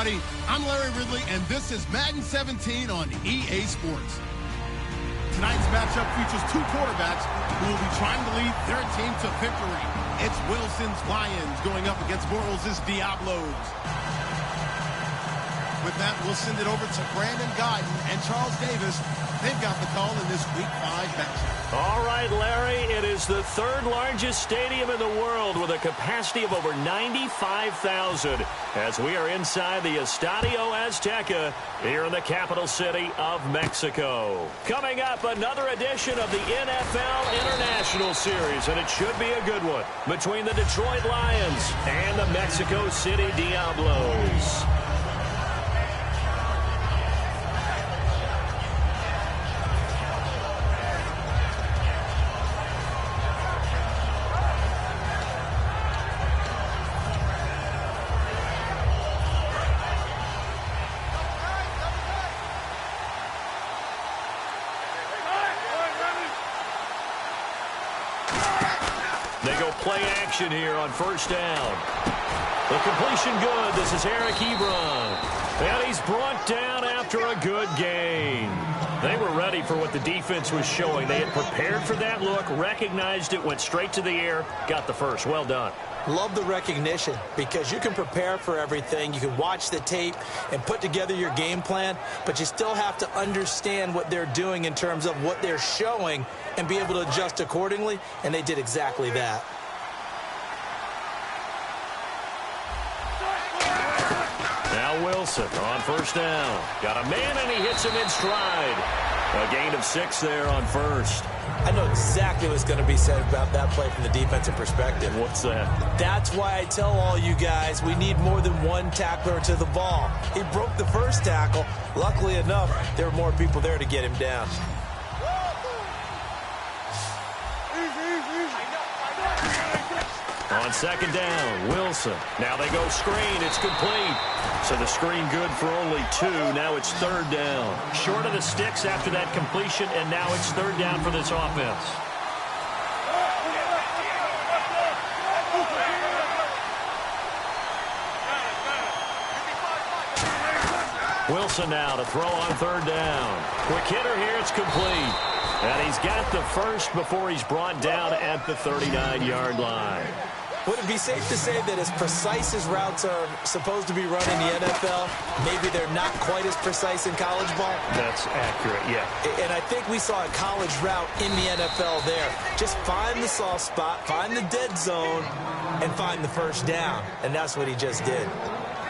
everybody. I'm Larry Ridley, and this is Madden 17 on EA Sports. Tonight's matchup features two quarterbacks who will be trying to lead their team to victory. It's Wilson's Lions going up against Bortles' Diablos. With that, we'll send it over to Brandon Guyton and Charles Davis. They've got the call in this Week 5 matchup. All right, Larry, it is the third largest stadium in the world with a capacity of over 95,000 as we are inside the Estadio Azteca here in the capital city of Mexico. Coming up, another edition of the NFL International Series, and it should be a good one, between the Detroit Lions and the Mexico City Diablos. They go play action here on first down. The completion good. This is Eric Ebron. And he's brought down after a good gain. They were ready for what the defense was showing. They had prepared for that look, recognized it, went straight to the air, got the first. Well done. Love the recognition because you can prepare for everything. You can watch the tape and put together your game plan, but you still have to understand what they're doing in terms of what they're showing and be able to adjust accordingly, and they did exactly that. Now Wilson on first down. Got a man, and he hits him in stride. A gain of 6 there on first. I know exactly what's going to be said about that play from the defensive perspective. What's that? That's why I tell all you guys we need more than one tackler to the ball. He broke the first tackle. Luckily enough, there were more people there to get him down. On second down, Wilson. Now they go screen. It's complete. So the screen good for only 2. Now it's third down. Short of the sticks after that completion, and now it's third down for this offense. Wilson now to throw on third down. Quick hitter here. It's complete. And he's got the first before he's brought down at the 39-yard line. Would it be safe to say that as precise as routes are supposed to be run in the NFL, maybe they're not quite as precise in college ball? That's accurate, yeah. And I think we saw a college route in the NFL there. Just find the soft spot, find the dead zone, and find the first down. And that's what he just did.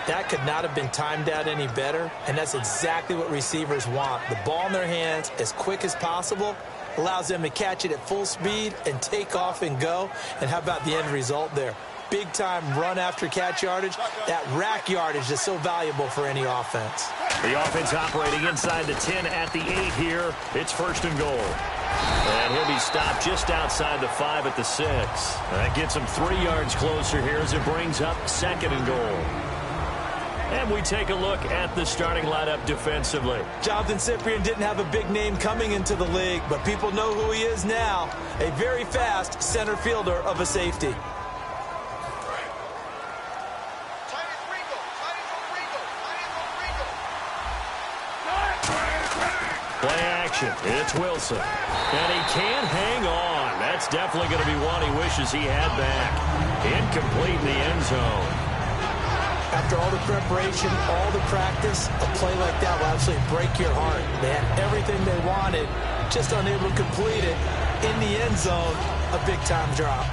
That could not have been timed out any better, and that's exactly what receivers want. The ball in their hands as quick as possible, allows them to catch it at full speed and take off and go. And how about the end result there? Big-time run after catch yardage. That rack yardage is so valuable for any offense. The offense operating inside the 10 at the 8 here. It's first and goal. And he'll be stopped just outside the 5 at the 6. That gets him 3 yards closer here as it brings up second and goal. And we take a look at the starting lineup defensively. Jonathan Cyprien didn't have a big name coming into the league, but people know who he is now. A very fast center fielder of a safety. Play action. It's Wilson. And he can't hang on. That's definitely going to be one he wishes he had back. Incomplete in the end zone. After all the preparation, all the practice, a play like that will absolutely break your heart. They had everything they wanted, just unable to complete it. In the end zone, a big-time drop.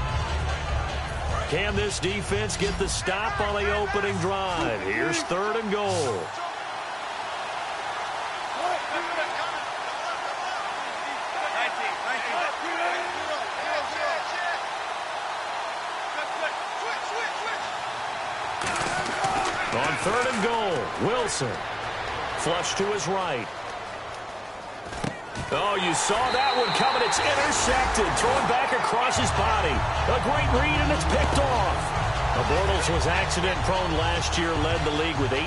Can this defense get the stop on the opening drive? Here's third and goal. On third and goal, Wilson. Flush to his right. Oh, you saw that one coming. It's intercepted. Thrown back across his body. A great read, and it's picked off. Bortles was accident-prone last year, led the league with 18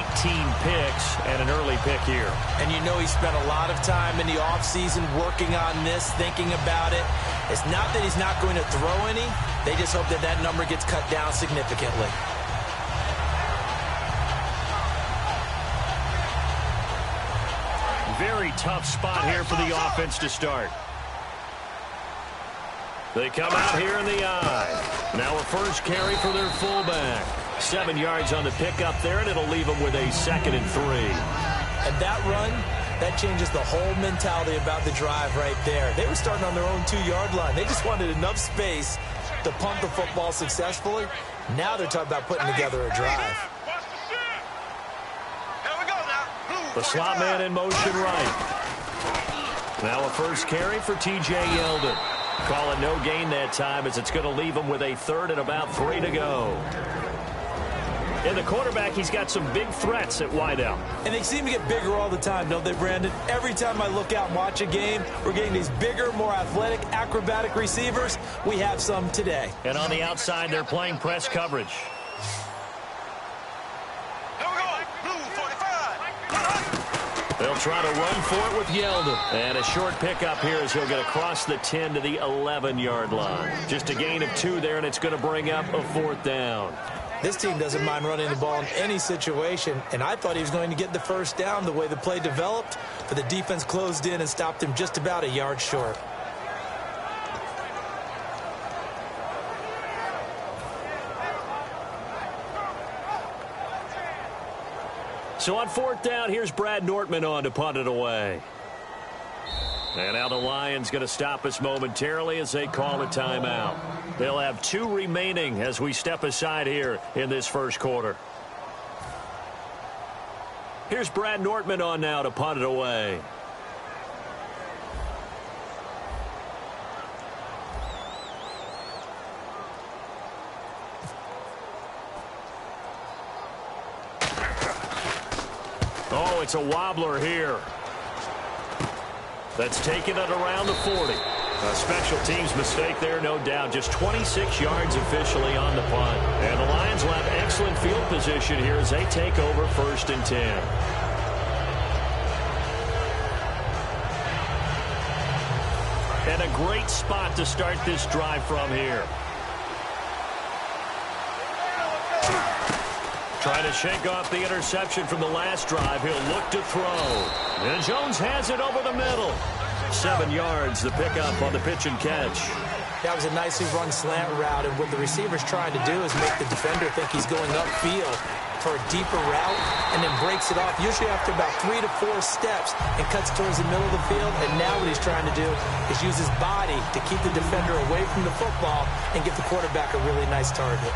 picks and an early pick here. And you know he spent a lot of time in the offseason working on this, thinking about it. It's not that he's not going to throw any. They just hope that that number gets cut down significantly. very tough spot here for the offense to start. They come out here in the eye. Now a first carry for their fullback. 7 yards on the pickup there, and it'll leave them with a 2nd and 3. And that run, that changes the whole mentality about the drive right there. They were starting on their own 2-yard line. They just wanted enough space to pump the football successfully. Now they're talking about putting together a drive. The slot man in motion right. Now a first carry for T.J. Yeldon. Call it no gain that time as it's going to leave him with a 3rd and about 3 to go. In the quarterback, he's got some big threats at wideout. And they seem to get bigger all the time, don't they, Brandon? Every time I look out and watch a game, we're getting these bigger, more athletic, acrobatic receivers. We have some today. And on the outside, they're playing press coverage. They'll try to run for it with Yeldon. And a short pickup here as he'll get across the 10 to the 11-yard line. Just a gain of 2 there, and it's going to bring up a 4th down. This team doesn't mind running the ball in any situation, and I thought he was going to get the first down the way the play developed, but the defense closed in and stopped him just about a yard short. So on 4th down, here's Brad Nortman on to punt it away. And now the Lions going to stop us momentarily as they call a timeout. They'll have 2 remaining as we step aside here in this first quarter. Here's Brad Nortman on now to punt it away. Oh, it's a wobbler here. That's taken it around the 40. A special teams mistake there, no doubt. Just 26 yards officially on the punt. And the Lions will have excellent field position here as they take over 1st and 10. And a great spot to start this drive from here. Trying to shake off the interception from the last drive. He'll look to throw. And Jones has it over the middle. 7 yards, the pickup on the pitch and catch. That was a nicely run slant route, and what the receiver's trying to do is make the defender think he's going upfield for a deeper route and then breaks it off, usually after about 3 to 4 steps, and cuts towards the middle of the field. And now what he's trying to do is use his body to keep the defender away from the football and give the quarterback a really nice target.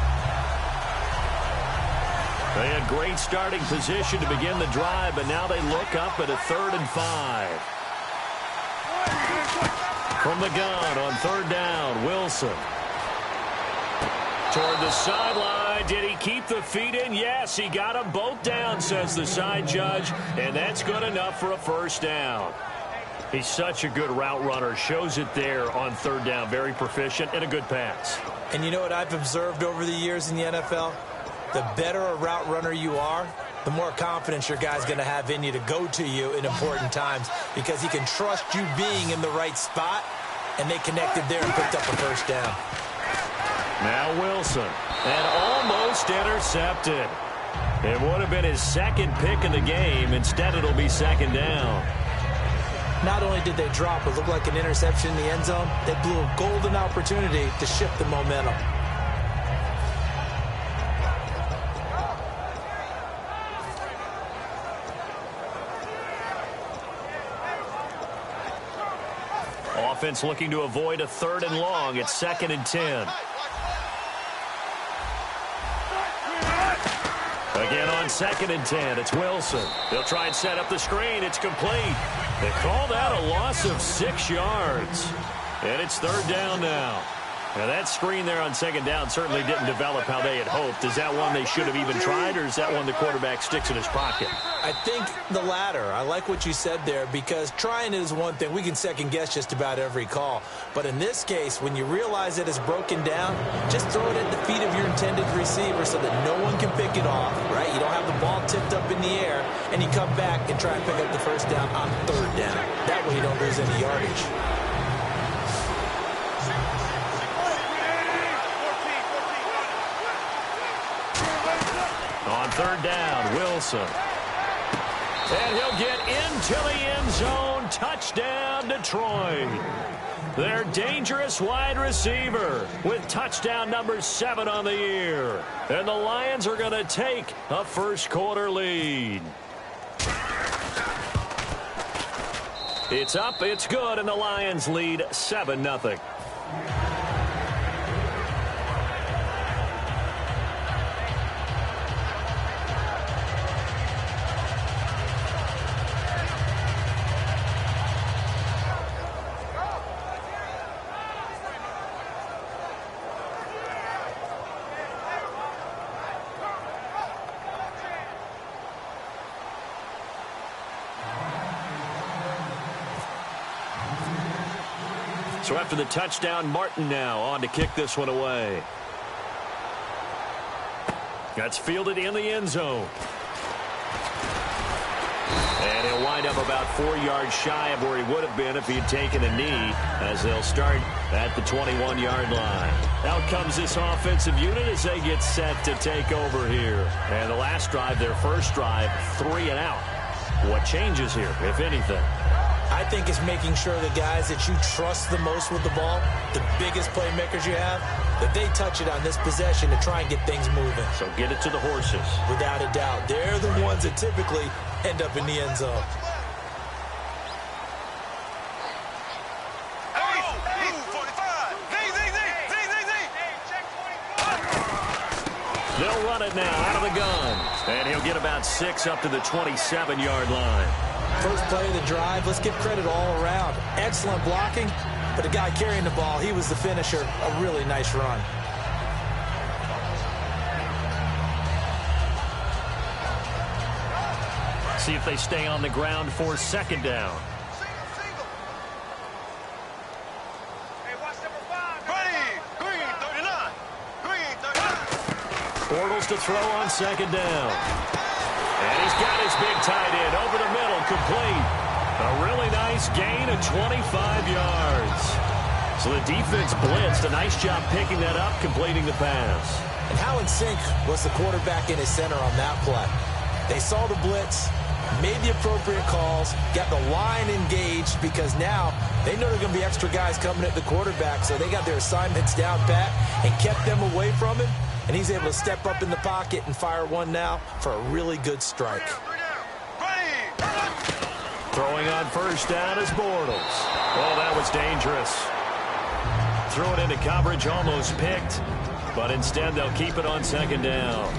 They had great starting position to begin the drive, but now they look up at a 3rd and 5. From the gun on 3rd down, Wilson. Toward the sideline. Did he keep the feet in? Yes, he got them both down, says the side judge, and that's good enough for a 1st down. He's such a good route runner. Shows it there on 3rd down. Very proficient and a good pass. And you know what I've observed over the years in the NFL? The better a route runner you are, the more confidence your guy's going to have in you to go to you in important times, because he can trust you being in the right spot, and they connected there and picked up a 1st down. Now Wilson, and almost intercepted. It would have been his 2nd pick in the game. Instead, it'll be 2nd down. Not only did they drop what looked like an interception in the end zone, they blew a golden opportunity to shift the momentum. Offense looking to avoid a 3rd and long. It's 2nd and 10. Again on 2nd and 10, it's Wilson. They'll try and set up the screen. It's complete. They call that a loss of 6 yards. And it's 3rd down now. Now that screen there on 2nd down certainly didn't develop how they had hoped. Is that one they should have even tried, or is that one the quarterback sticks in his pocket? I think the latter. I like what you said there, because trying is one thing. We can second guess just about every call. But in this case, when you realize that it's broken down, just throw it at the feet of your intended receiver so that no one can pick it off, right? You don't have the ball tipped up in the air, and you come back and try and pick up the 1st down on 3rd down. That way you don't lose any yardage. On 3rd down, Wilson. And he'll get into the end zone. Touchdown, Detroit. Their dangerous wide receiver with touchdown number 7 on the year. And the Lions are going to take a first-quarter lead. It's up, it's good, and the Lions lead 7-0. So after the touchdown, Martin now on to kick this one away. That's fielded in the end zone. And he'll wind up about 4 yards shy of where he would have been if he had taken a knee, as they'll start at the 21-yard line. Out comes this offensive unit as they get set to take over here. And the last drive, their first drive, 3 and out. What changes here, if anything? I think it's making sure the guys that you trust the most with the ball, the biggest playmakers you have, that they touch it on this possession to try and get things moving. So get it to the horses. Without a doubt. They're the ones that typically end up in the end zone. They'll run it now out of the gun. And he'll get about 6 up to the 27-yard line. First play of the drive, let's give credit all around. Excellent blocking, but the guy carrying the ball, he was the finisher. A really nice run. See if they stay on the ground for second down. Bortles to throw on second down. And he's got his big tight end over the middle, complete. A really nice gain of 25 yards. So the defense blitzed. A nice job picking that up, completing the pass. And how in sync was the quarterback in his center on that play? They saw the blitz, made the appropriate calls, got the line engaged because now they know there are going to be extra guys coming at the quarterback, so they got their assignments down pat and kept them away from him. And he's able to step up in the pocket and fire one now for a really good strike. Throwing on first down is Bortles. Oh, that was dangerous. Threw it into coverage, almost picked. But instead, they'll keep it on second down.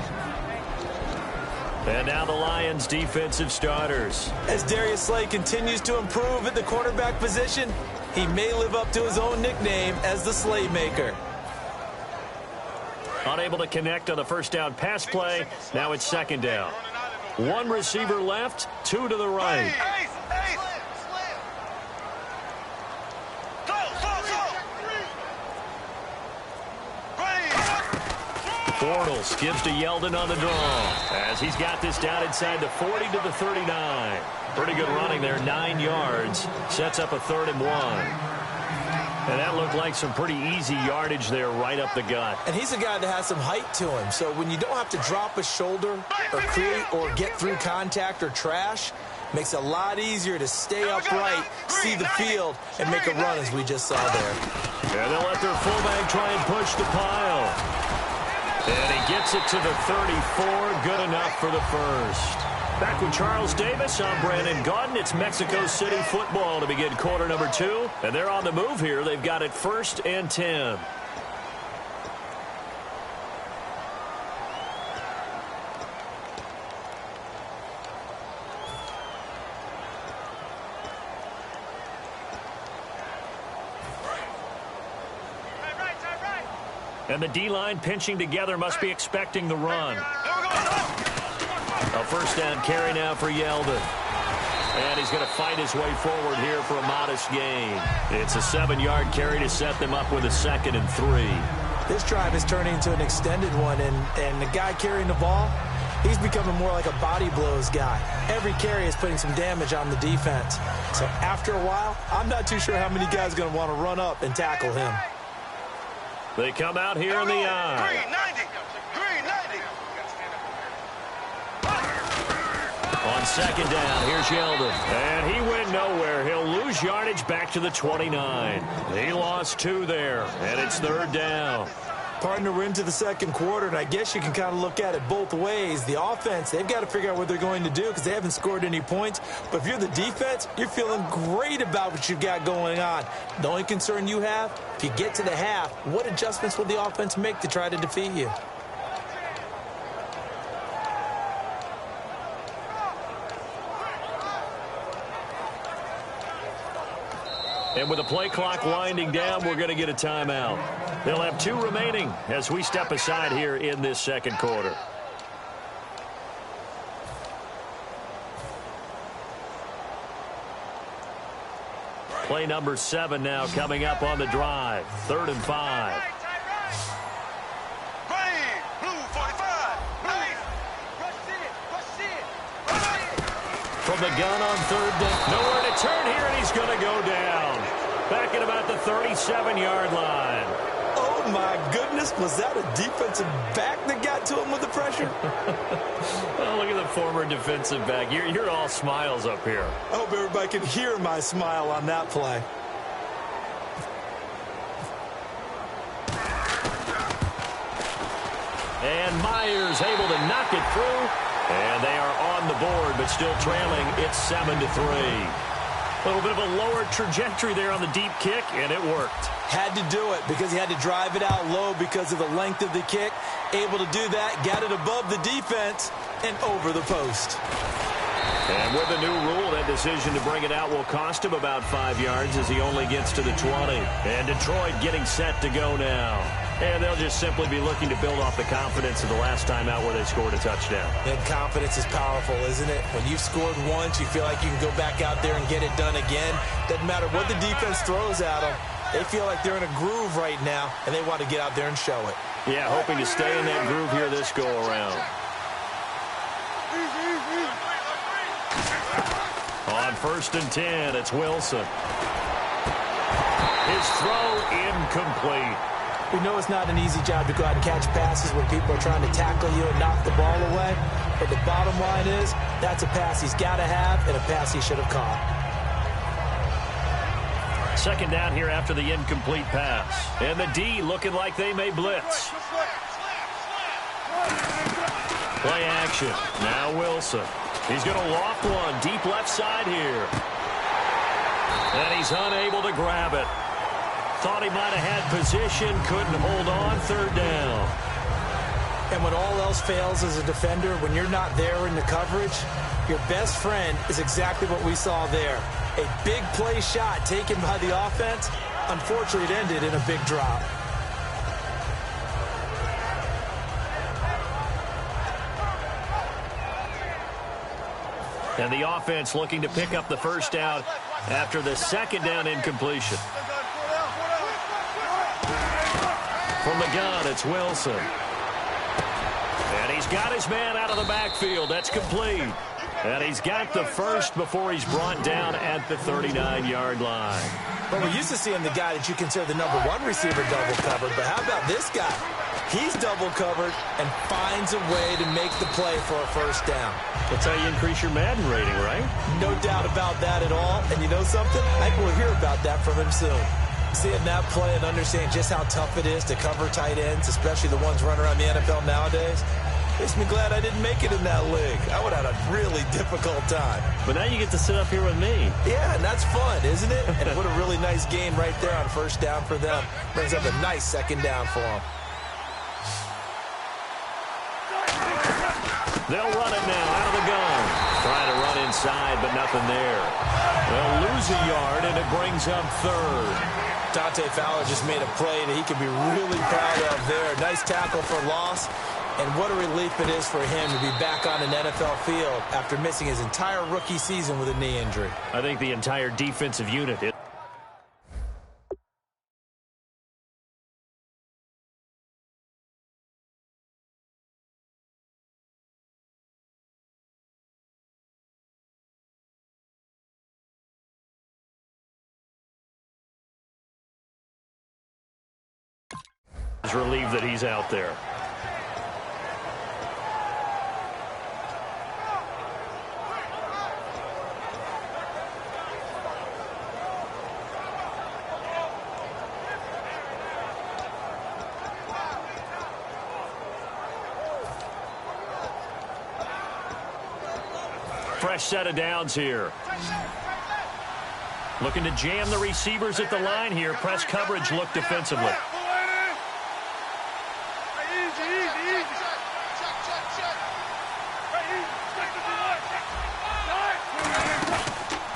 And now the Lions' defensive starters. As Darius Slay continues to improve at the quarterback position, he may live up to his own nickname as the Slaymaker. Unable to connect on the first down pass play. Now it's second down. 1 receiver left, 2 to the right. Bortles gives to Yeldon on the draw as he's got this down inside the 40 to the 39. Pretty good running there, 9 yards. Sets up a 3rd and 1. And that looked like some pretty easy yardage there right up the gut. And he's a guy that has some height to him. So when you don't have to drop a shoulder or create or get through contact or trash, makes it a lot easier to stay upright, see the field, and make a run as we just saw there. And they'll let their fullback try and push the pile. And he gets it to the 34. Good enough for the first. Back with Charles Davis, I'm Brandon Gaudin. It's Mexico City football to begin quarter number 2. And they're on the move here. They've got it 1st and 10. And the D-line pinching together, must be expecting the run. A first down carry now for Yeldon. And he's going to fight his way forward here for a modest gain. It's a 7-yard carry to set them up with a 2nd and 3. This drive is turning into an extended one, and the guy carrying the ball, he's becoming more like a body blows guy. Every carry is putting some damage on the defense. So after a while, I'm not too sure how many guys are going to want to run up and tackle him. They come out here in the eye. Green 90. On second down. Here's Yeldon. And he went nowhere. He'll lose yardage back to the 29. He lost 2 there, and it's third down. Partner, we're into the second quarter, and I guess you can kind of look at it both ways. The offense, they've got to figure out what they're going to do because they haven't scored any points. But if you're the defense, you're feeling great about what you've got going on. The only concern you have, if you get to the half, what adjustments will the offense make to try to defeat you? And with the play clock winding down, we're going to get a timeout. They'll have 2 remaining as we step aside here in this second quarter. Play number 7 now coming up on the drive. 3rd and 5. From the gun on 3rd down. Nowhere to turn here, and he's going to go down. Back at about the 37-yard line. Oh, my goodness. Was that a defensive back that got to him with the pressure? Well, look at the former defensive back. You're all smiles up here. I hope everybody can hear my smile on that play. And Myers able to knock it through. And they are on the board, but still trailing. It's 7-3. A little bit of a lower trajectory there on the deep kick, and it worked. Had to do it because he had to drive it out low because of the length of the kick. Able to do that, got it above the defense, and over the post. And with the new rule, that decision to bring it out will cost him about 5 yards as he only gets to the 20. And Detroit getting set to go now. And they'll just simply be looking to build off the confidence of the last time out where they scored a touchdown. And confidence is powerful, isn't it? When you've scored once, you feel like you can go back out there and get it done again. Doesn't matter what the defense throws at them. They feel like they're in a groove right now, and they want to get out there and show it. Yeah, hoping to stay in that groove here this go-around. On 1st and 10, it's Wilson. His throw incomplete. We know it's not an easy job to go out and catch passes when people are trying to tackle you and knock the ball away. But the bottom line is, that's a pass he's got to have and a pass he should have caught. Second down here after the incomplete pass. And the D looking like they may blitz. Play action. Now Wilson. He's going to loft one deep left side here. And he's unable to grab it. Thought he might have had position, couldn't hold on. 3rd down. And when all else fails as a defender, when you're not there in the coverage, your best friend is exactly what we saw there. A big play shot taken by the offense. Unfortunately, it ended in a big drop. And the offense looking to pick up the first down after the second down incompletion. From the gun, it's Wilson. And he's got his man out of the backfield. That's complete. And he's got the first before he's brought down at the 39-yard line. But we're used to seeing the guy that you consider the #1 receiver double covered. But how about this guy? He's double covered and finds a way to make the play for a first down. That's how you increase your Madden rating, right? No doubt about that at all. And you know something? I think we'll hear about that from him soon. Seeing that play and understanding just how tough it is to cover tight ends, especially the ones running around the NFL nowadays, makes me glad I didn't make it in that league. I would have had a really difficult time. But now you get to sit up here with me. Yeah, and that's fun, isn't it? And what a really nice game right there on first down for them. Brings up a nice second down for them. They'll run it now out of the gun. Trying to run inside, but nothing there. They'll lose a yard, and it brings up 3rd. Dante Fowler just made a play that he can be really proud of there. Nice tackle for loss. And what a relief it is for him to be back on an NFL field after missing his entire rookie season with a knee injury. I think the entire defensive unit is. Relieved that he's out there. fresh set of downs here. Looking to jam the receivers at the line here. Press coverage look defensively.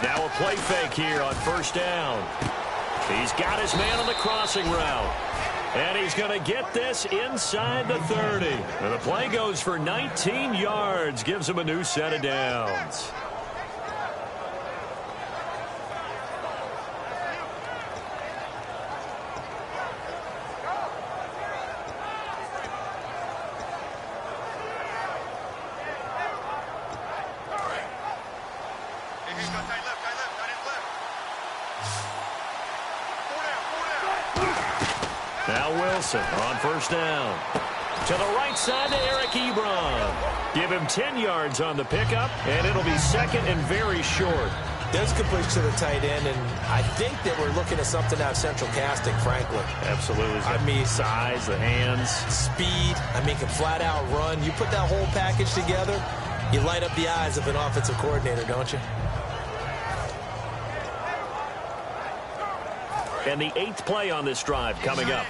Now a play fake here on first down. He's got his man on the crossing route. And he's going to get this inside the 30. And the play goes for 19 yards. Gives him a new set of downs. Now Wilson on first down. To the right side to Eric Ebron. Give him 10 yards on the pickup, and it'll be second and very short. There's completion to the tight end, and I think that we're looking at something out of central casting, frankly. Absolutely. I mean, size, the hands. Speed. I mean, can flat out run. You put that whole package together, you light up the eyes of an offensive coordinator, don't you? And the 8th play on this drive coming up.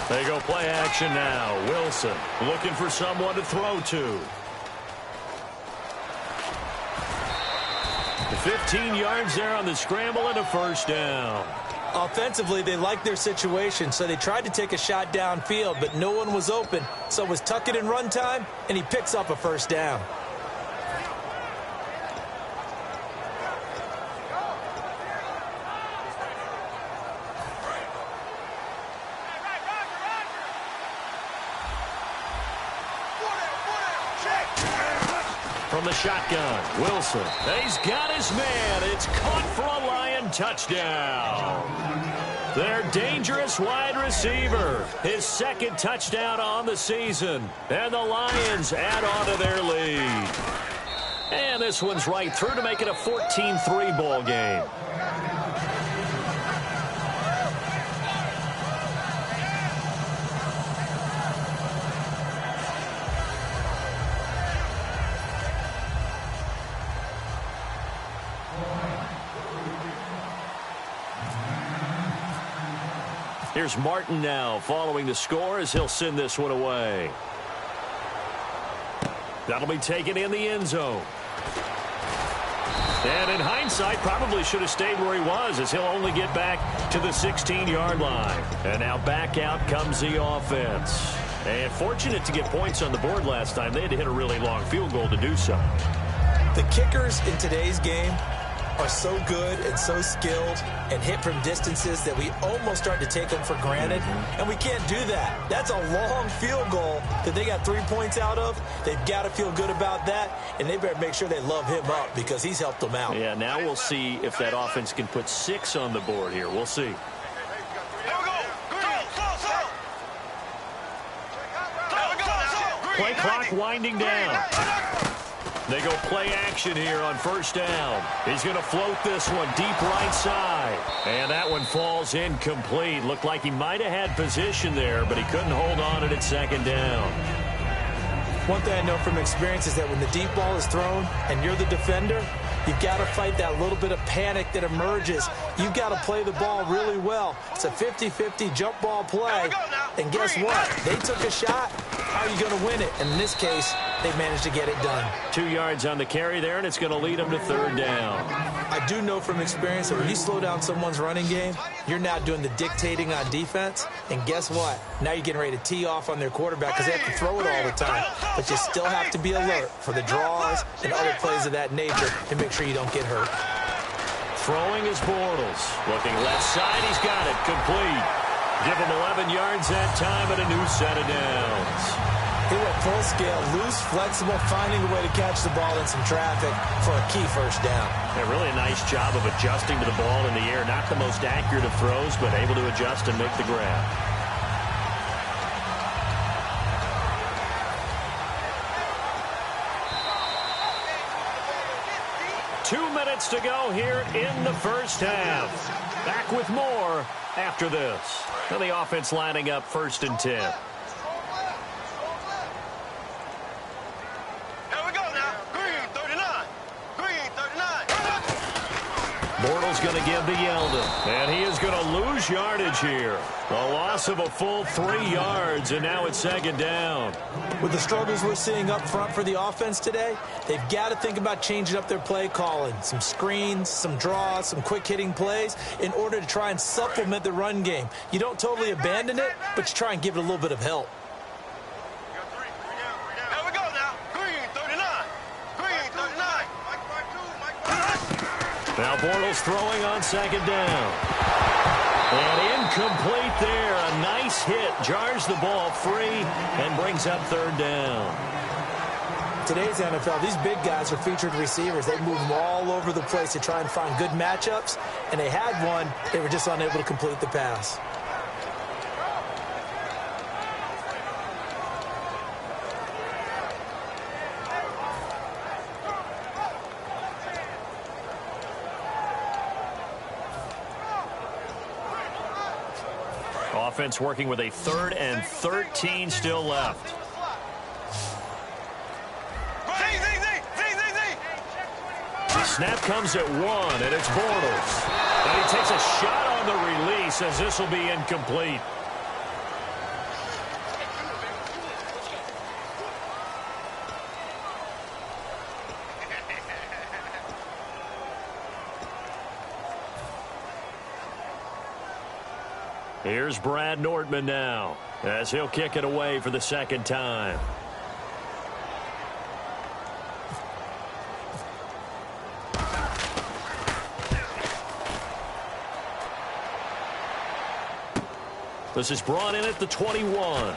They go play action now. Wilson looking for someone to throw to. 15 yards there on the scramble and a first down. Offensively, they liked their situation, so they tried to take a shot downfield, but no one was open. So it was tuck it in run time, and he picks up a first down. From the shotgun, Wilson. He's got his man. It's caught for a Lion touchdown. Their dangerous wide receiver. His second touchdown on the season. And the Lions add on to their lead. And this one's right through to make it a 14-3 ball game. Here's Martin now following the score as he'll send this one away. That'll be taken in the end zone. And in hindsight, probably should have stayed where he was as he'll only get back to the 16-yard line. And now back out comes the offense. And fortunate to get points on the board last time. They had to hit a really long field goal to do so. The kickers in today's game are so good and so skilled and hit from distances that we almost start to take them for granted, and we can't do that. That's a long field goal that they got 3 points out of. They've got to feel good about that, and they better make sure they love him up because he's helped them out. Yeah, now we'll see if that offense can put 6 on the board here. We'll see. Play clock winding down. They go play action here on first down. He's going to float this one deep right side. And that one falls incomplete. Looked like he might have had position there, but he couldn't hold on at second down. One thing I know from experience is that when the deep ball is thrown and you're the defender, you've got to fight that little bit of panic that emerges. You've got to play the ball really well. It's a 50-50 jump ball play. And guess what? They took a shot. How are you going to win it? And in this case, they managed to get it done. 2 yards on the carry there, and it's going to lead them to third down. I do know from experience that when you slow down someone's running game, you're now doing the dictating on defense. And guess what? Now you're getting ready to tee off on their quarterback because they have to throw it all the time. But you still have to be alert for the draws and other plays of that nature to make sure you don't get hurt. Throwing is Bortles. Looking left side, he's got it. Complete. Give him 11 yards that time and a new set of downs. He went full scale, loose, flexible, finding a way to catch the ball in some traffic for a key first down. Yeah, really a nice job of adjusting to the ball in the air. Not the most accurate of throws, but able to adjust and make the grab. Two minutes to go here in the first half. Back with more after this. Now the offense lining up 1st and 10. Bortles going to give to Yeldon. And he is going to lose yardage here. A loss of a full 3 yards, and now it's second down. With the struggles we're seeing up front for the offense today, they've got to think about changing up their play calling. Some screens, some draws, some quick-hitting plays in order to try and supplement the run game. You don't totally abandon it, but you try and give it a little bit of help. Now Bortles throwing on second down. And incomplete there. A nice hit. Jars the ball free and brings up third down. Today's NFL, these big guys are featured receivers. They move them all over the place to try and find good matchups. And they had one. They were just unable to complete the pass. Offense working with a 3rd and 13 still left. Snap comes at 1, and it's Bortles. And he takes a shot on the release as this will be incomplete. Here's Brad Nordman now as he'll kick it away for the second time. This is brought in at the 21.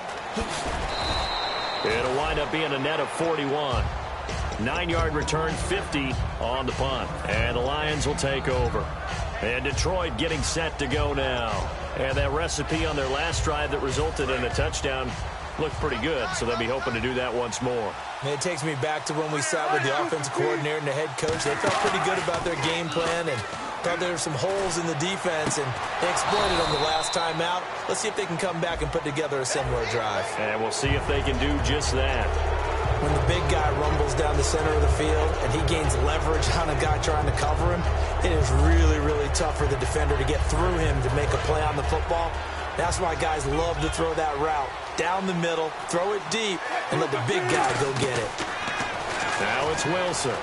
It'll wind up being a net of 41. 9-yard return, 50 on the punt. And the Lions will take over. And Detroit getting set to go now. And that recipe on their last drive that resulted in a touchdown looked pretty good, so they'll be hoping to do that once more. And it takes me back to when we sat with the offensive coordinator and the head coach. They felt pretty good about their game plan and thought there were some holes in the defense, and they exploited them the last time out. Let's see if they can come back and put together a similar drive. And we'll see if they can do just that. When the big guy rumbles down the center of the field and he gains leverage on a guy trying to cover him, it is really, really tough for the defender to get through him to make a play on the football. That's why guys love to throw that route down the middle, throw it deep, and let the big guy go get it. Now it's Wilson.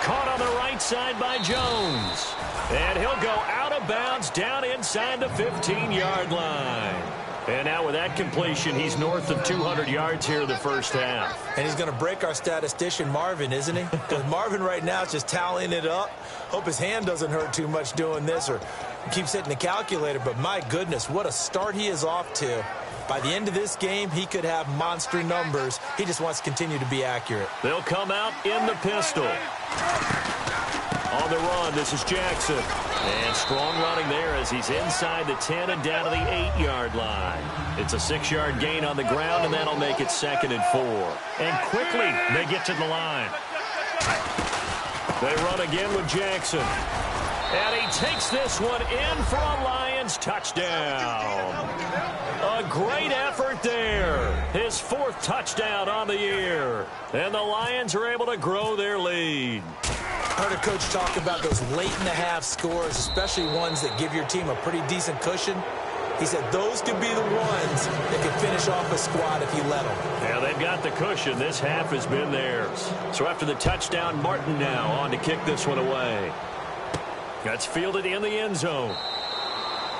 Caught on the right side by Jones. And he'll go out of bounds down inside the 15-yard line. And now with that completion, he's north of 200 yards here in the first half. And he's going to break our statistician, Marvin, isn't he? Because Marvin right now is just tallying it up. Hope his hand doesn't hurt too much doing this or keeps hitting the calculator. But my goodness, what a start he is off to. By the end of this game, he could have monster numbers. He just wants to continue to be accurate. They'll come out in the pistol. On the run, this is Jackson. And strong running there as he's inside the 10 and down to the 8-yard line. It's a 6-yard gain on the ground, and that'll make it 2nd and 4. And quickly, they get to the line. They run again with Jackson. And he takes this one in for a Lions touchdown. A great effort there. His 4th touchdown on the year. And the Lions are able to grow their lead. Heard a coach talk about those late-in-the-half scores, especially ones that give your team a pretty decent cushion. He said those could be the ones that could finish off a squad if you let them. Yeah, they've got the cushion. This half has been theirs. So after the touchdown, Martin now on to kick this one away. That's fielded in the end zone.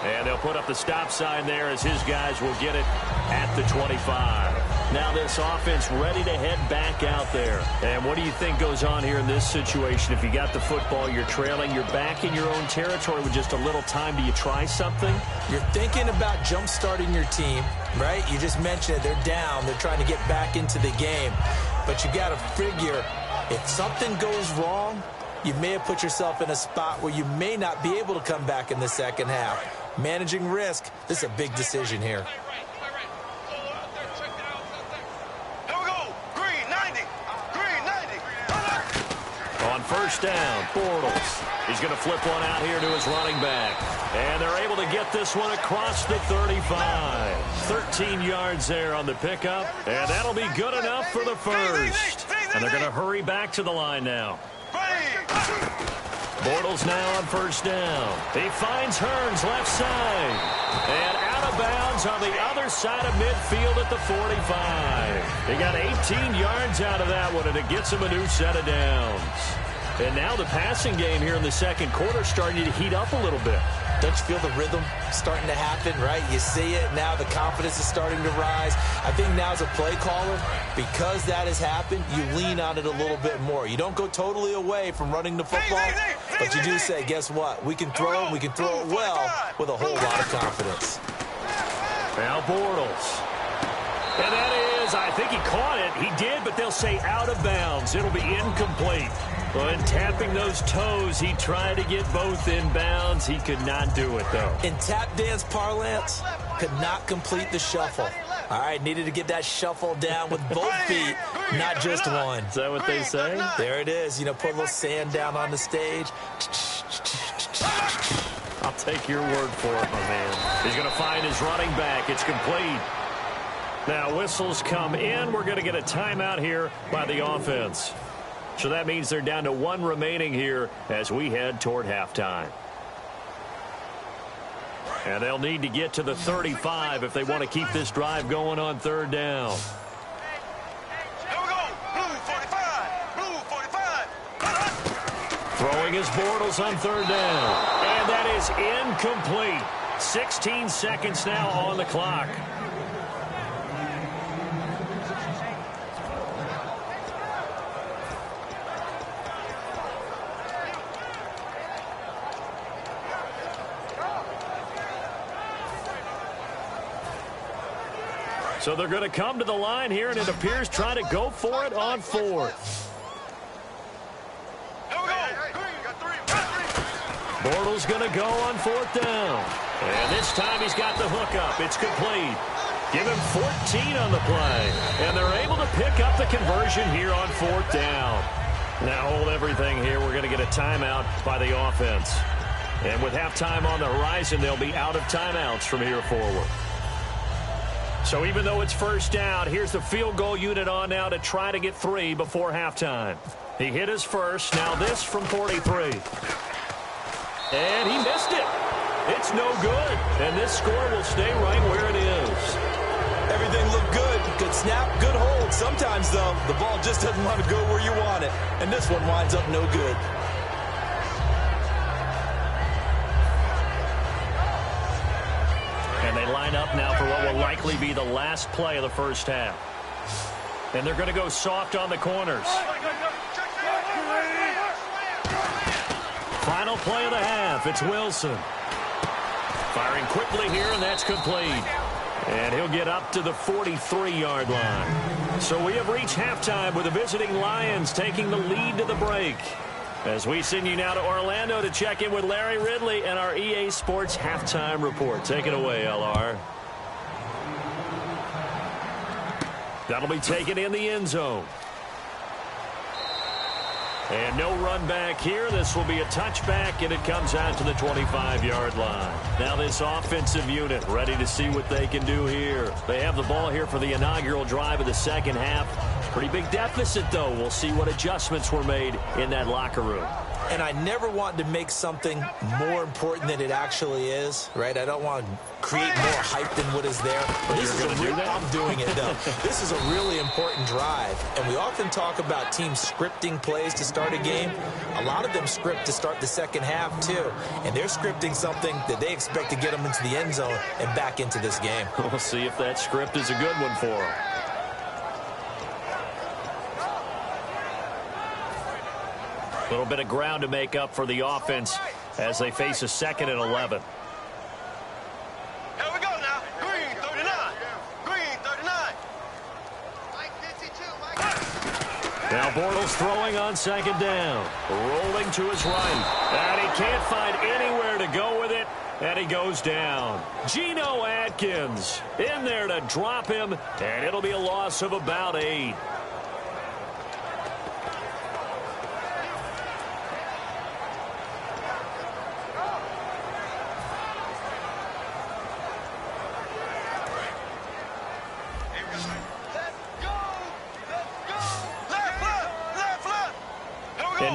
And they'll put up the stop sign there as his guys will get it at the 25. Now this offense ready to head back out there. And what do you think goes on here in this situation? If you got the football, you're trailing, you're back in your own territory with just a little time. Do you try something? You're thinking about jump-starting your team, right? You just mentioned it. They're down. They're trying to get back into the game. But you got to figure if something goes wrong, you may have put yourself in a spot where you may not be able to come back in the second half. Managing risk, this is a big decision here. On first down, Bortles. He's going to flip one out here to his running back. And they're able to get this one across the 35. 13 yards there on the pickup. And that'll be good enough for the first. And they're going to hurry back to the line now. Bortles now on first down. He finds Hearns left side. And out of bounds on the other side of midfield at the 45. He got 18 yards out of that one, and it gets him a new set of downs. And now the passing game here in the second quarter starting to heat up a little bit. Don't you feel the rhythm starting to happen, right? You see it now. The confidence is starting to rise. I think now as a play caller, because that has happened, you lean on it a little bit more. You don't go totally away from running the football, but you do say, guess what? We can throw it. We can throw it well with a whole lot of confidence. Now Bortles. And that is, I think he caught it. He did, but they'll say out of bounds. It'll be incomplete. Well, in tapping those toes, he tried to get both in bounds. He could not do it, though. In tap dance parlance, could not complete the shuffle. All right, needed to get that shuffle down with both feet, not just one. Is that what they say? There it is. You know, put a little sand down on the stage. I'll take your word for it, my man. He's going to find his running back. It's complete. Now, whistles come in. We're going to get a timeout here by the offense. So that means they're down to one remaining here as we head toward halftime. And they'll need to get to the 35 if they want to keep this drive going on third down. Here we go. Blue 45. Blue 45. Throwing his Bortles on third down. And that is incomplete. 16 seconds now on the clock. So they're going to come to the line here, and it appears trying to go for it on fourth. Bortles going to go on fourth down. And this time he's got the hook up. It's complete. Give him 14 on the play. And they're able to pick up the conversion here on fourth down. Now hold everything here. We're going to get a timeout by the offense. And with halftime on the horizon, they'll be out of timeouts from here forward. So even though it's first down, here's the field goal unit on now to try to get 3 before halftime. He hit his first. Now this from 43. And he missed it. It's no good. And this score will stay right where it is. Everything looked good. Good snap, good hold. Sometimes, though, the ball just doesn't want to go where you want it. And this one winds up no good. And they line up now for what will likely be the last play of the first half. And they're going to go soft on the corners. Final play of the half. It's Wilson. Firing quickly here, and that's complete. And he'll get up to the 43-yard line. So we have reached halftime with the visiting Lions taking the lead to the break. As we send you now to Orlando to check in with Larry Ridley and our EA Sports Halftime Report. Take it away, LR. That'll be taken in the end zone. And no run back here. This will be a touchback, and it comes out to the 25-yard line. Now this offensive unit ready to see what they can do here. They have the ball here for the inaugural drive of the second half. Pretty big deficit, though. We'll see what adjustments were made in that locker room. And I never want to make something more important than it actually is, right? I don't want to create more hype than what is there. But this is I'm doing it, though. This is a really important drive. And we often talk about teams scripting plays to start a game. A lot of them script to start the second half, too. And they're scripting something that they expect to get them into the end zone and back into this game. We'll see if that script is a good one for them. A little bit of ground to make up for the offense as they face a 2nd and 11. Here we go now. Green 39. Green 39. Now Bortles throwing on 2nd down. Rolling to his right. And he can't find anywhere to go with it. And he goes down. Geno Atkins in there to drop him. And it'll be a loss of about 8.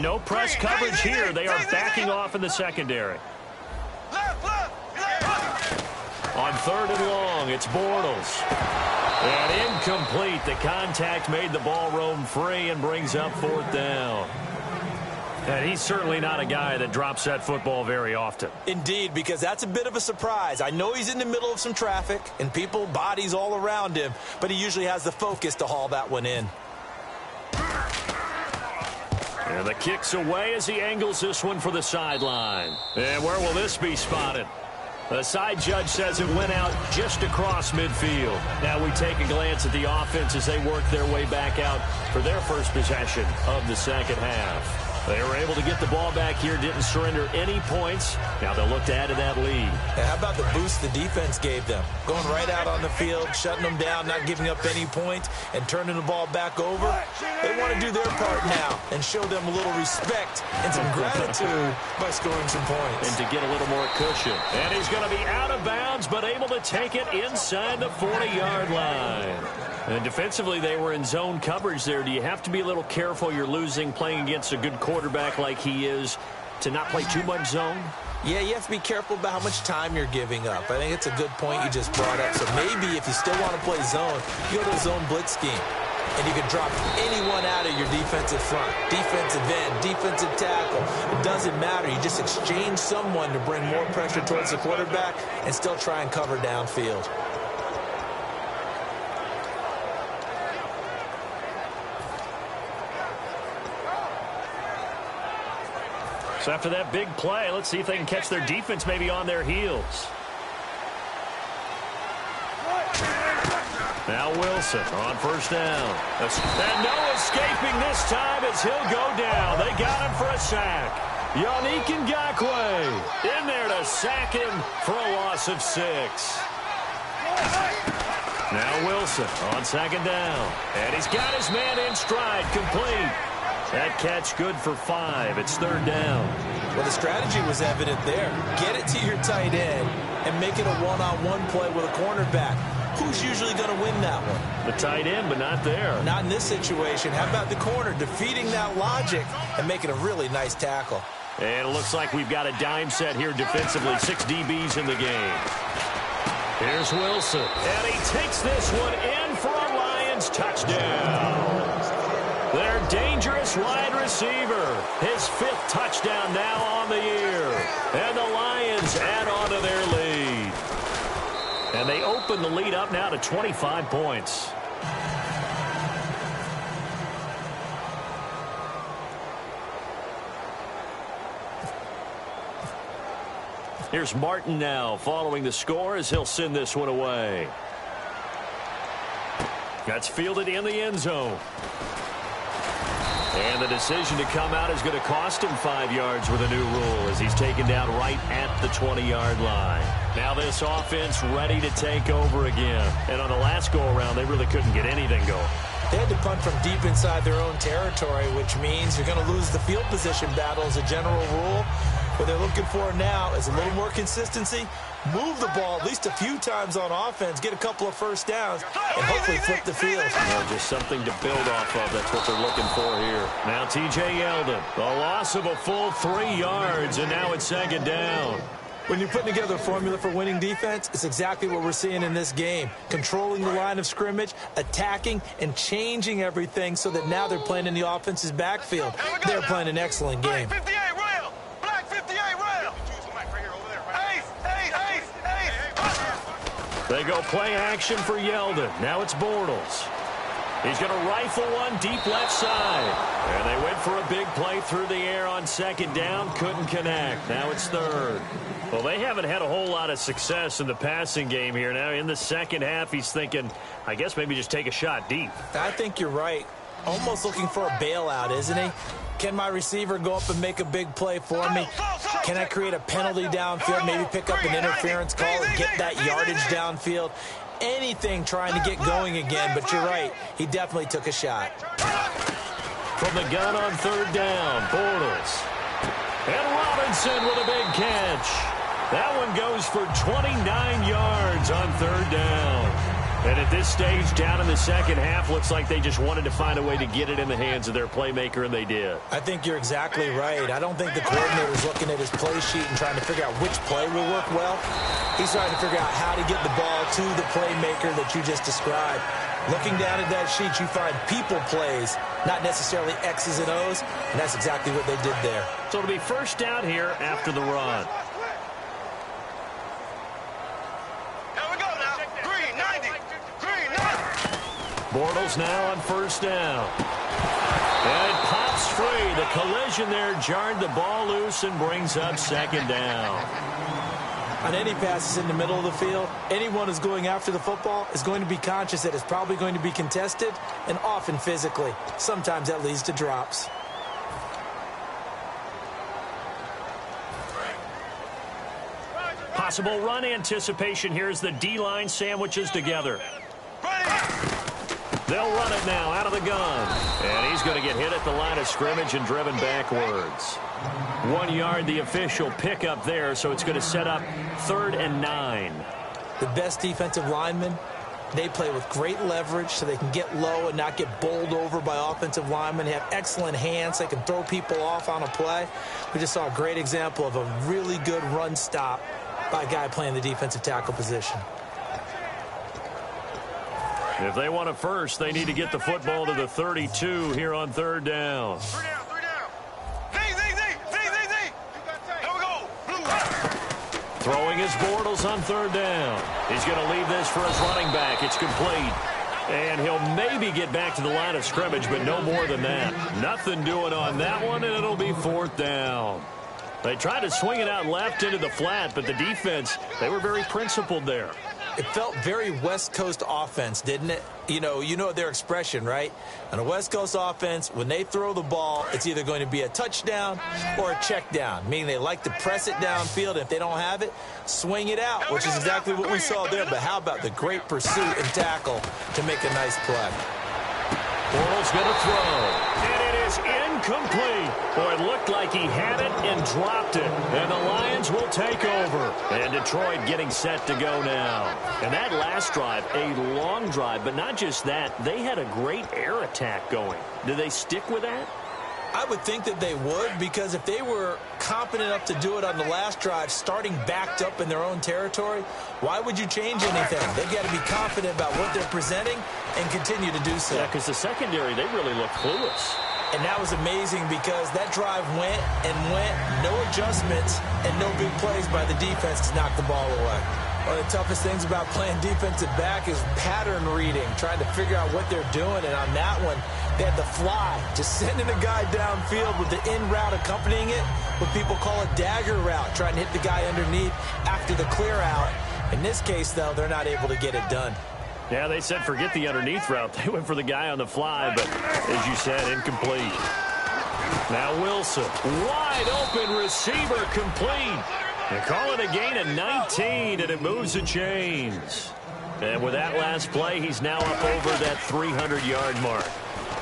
And no press coverage here. They are backing off in the secondary. On 3rd and long, it's Bortles. And incomplete. The contact made the ball roam free and brings up 4th down. And he's certainly not a guy that drops that football very often. Indeed, because that's a bit of a surprise. I know he's in the middle of some traffic and people, bodies all around him, but he usually has the focus to haul that one in. And the kick's away as he angles this one for the sideline. And where will this be spotted? The side judge says it went out just across midfield. Now we take a glance at the offense as they work their way back out for their first possession of the second half. They were able to get the ball back here, didn't surrender any points. Now they'll look to add to that lead. And how about the boost the defense gave them? Going right out on the field, shutting them down, not giving up any points, and turning the ball back over. They want to do their part now and show them a little respect and some gratitude by scoring some points. And to get a little more cushion. And he's going to be out of bounds, but able to take it inside the 40-yard line. And defensively, they were in zone coverage there. Do you have to be a little careful? You're losing playing against a good quarterback like he is to not play too much zone? Yeah, you have to be careful about how much time you're giving up. I think it's a good point you just brought up. So maybe if you still want to play zone, you go to a zone blitz scheme. And you can drop anyone out of your defensive front. Defensive end, defensive tackle. It doesn't matter. You just exchange someone to bring more pressure towards the quarterback and still try and cover downfield. So after that big play, let's see if they can catch their defense maybe on their heels. Now Wilson on 1st down. And no escaping this time as he'll go down. They got him for a sack. Yannick Ngakoue in there to sack him for a loss of 6. Now Wilson on 2nd down. And he's got his man in stride, complete. That catch good for 5. It's 3rd down. Well, the strategy was evident there. Get it to your tight end and make it a one-on-one play with a cornerback. Who's usually going to win that one? The tight end, but not there. Not in this situation. How about the corner defeating that logic and making a really nice tackle? And it looks like we've got a dime set here defensively. 6 DBs in the game. Here's Wilson. And he takes this one in for a Lions touchdown. Their dangerous wide receiver. His 5th touchdown now on the year. And the Lions add on to their lead. And they open the lead up now to 25 points. Here's Martin now following the score as he'll send this one away. That's fielded in the end zone. And the decision to come out is going to cost him 5 yards with a new rule as he's taken down right at the 20-yard line. Now this offense ready to take over again. And on the last go-around, they really couldn't get anything going. They had to punt from deep inside their own territory, which means you're going to lose the field position battle as a general rule. What they're looking for now is a little more consistency, move the ball at least a few times on offense, get a couple of first downs, and hopefully flip the field. Well, just something to build off of. That's what they're looking for here. Now T.J. Yeldon, a loss of a full 3 yards, and now it's 2nd down. When you're putting together a formula for winning defense, it's exactly what we're seeing in this game. Controlling the line of scrimmage, attacking, and changing everything so that now they're playing in the offense's backfield. They're playing an excellent game. Black 58 rail. Black 58 rail. They go play action for Yeldon. Now it's Bortles. He's going to rifle one deep left side. And they went for a big play through the air on 2nd down. Couldn't connect. Now it's 3rd. Well, they haven't had a whole lot of success in the passing game here. Now in the second half, he's thinking, I guess maybe just take a shot deep. I think you're right. Almost looking for a bailout, isn't he? Can my receiver go up and make a big play for me? Can I create a penalty downfield, maybe pick up an interference call and get that yardage downfield? Anything trying to get going again, but you're right. He definitely took a shot. From the gun on 3rd down, Bortles. And Robinson with a big catch. That one goes for 29 yards on 3rd down. And at this stage, down in the second half, looks like they just wanted to find a way to get it in the hands of their playmaker, and they did. I think you're exactly right. I don't think the coordinator's looking at his play sheet and trying to figure out which play will work well. He's trying to figure out how to get the ball to the playmaker that you just described. Looking down at that sheet, you find people plays, not necessarily X's and O's, and that's exactly what they did there. So it'll be first down here after the run. Bortles now on first down. And it pops free. The collision there jarred the ball loose and brings up second down. On any passes in the middle of the field, anyone who's going after the football is going to be conscious that it's probably going to be contested, and often physically. Sometimes that leads to drops. Possible run anticipation here as the D-line sandwiches together. They'll run it now out of the gun. And he's going to get hit at the line of scrimmage and driven backwards. 1 yard, the official pickup there, so it's going to set up 3rd and 9. The best defensive linemen, they play with great leverage so they can get low and not get bowled over by offensive linemen. They have excellent hands. They can throw people off on a play. We just saw a great example of a really good run stop by a guy playing the defensive tackle position. If they want a first, they need to get the football to the 32 here on 3rd down. Three down. Here we go. Throwing his Bortles on 3rd down. He's going to leave this for his running back. It's complete. And he'll maybe get back to the line of scrimmage, but no more than that. Nothing doing on that one, and it'll be 4th down. They tried to swing it out left into the flat, but the defense, they were very principled there. It felt very West Coast offense, didn't it? You know their expression, right? On a West Coast offense, when they throw the ball, it's either going to be a touchdown or a check down, meaning they like to press it downfield. If they don't have it, swing it out, which is exactly what we saw there. But how about the great pursuit and tackle to make a nice play? Bortles going to throw. And it is incomplete. Boy, it looked like he had it and dropped it. And the Lions will take over. And Detroit getting set to go now. And that last drive, a long drive, but not just that. They had a great air attack going. Do they stick with that? I would think that they would, because if they were competent enough to do it on the last drive, starting backed up in their own territory, why would you change anything? They've got to be confident about what they're presenting and continue to do so. Yeah, because the secondary, they really look clueless. And that was amazing because that drive went, no adjustments, and no big plays by the defense to knock the ball away. One of the toughest things about playing defensive back is pattern reading, trying to figure out what they're doing. And on that one, they had the fly, just sending a guy downfield with the in route accompanying it, what people call a dagger route, trying to hit the guy underneath after the clear out. In this case, though, they're not able to get it done. Yeah, they said forget the underneath route. They went for the guy on the fly, but as you said, incomplete. Now Wilson, wide open receiver, complete. They call it a gain of 19, and it moves the chains. And with that last play, he's now up over that 300-yard mark.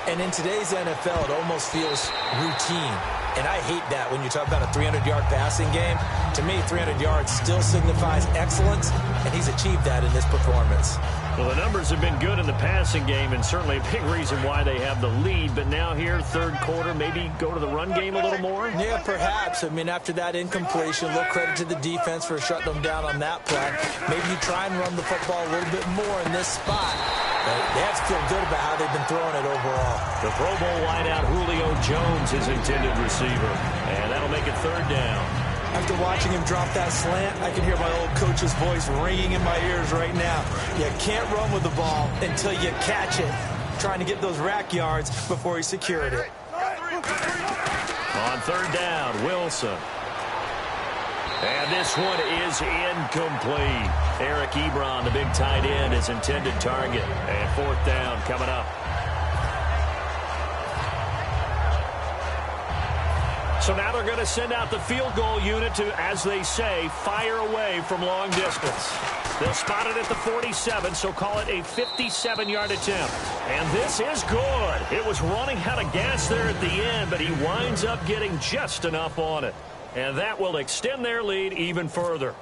And in today's NFL, it almost feels routine. And I hate that when you talk about a 300-yard passing game. To me, 300 yards still signifies excellence, and he's achieved that in this performance. Well, the numbers have been good in the passing game, and certainly a big reason why they have the lead. But now here, 3rd quarter, maybe go to the run game a little more? Yeah, perhaps. I mean, after that incompletion, a little credit to the defense for shutting them down on that play. Maybe you try and run the football a little bit more in this spot. But they have to feel good about how they've been throwing it overall. The Pro Bowl wideout Julio Jones, his intended receiver. And that'll make it 3rd down. After watching him drop that slant, I can hear my old coach's voice ringing in my ears right now. You can't run with the ball until you catch it. Trying to get those rack yards before he secured it. On 3rd down, Wilson. And this one is incomplete. Eric Ebron, the big tight end, his intended target. And 4th down coming up. So now they're going to send out the field goal unit to, as they say, fire away from long distance. They'll spot it at the 47, so call it a 57-yard attempt. And this is good. It was running out of gas there at the end, but he winds up getting just enough on it. And that will extend their lead even further.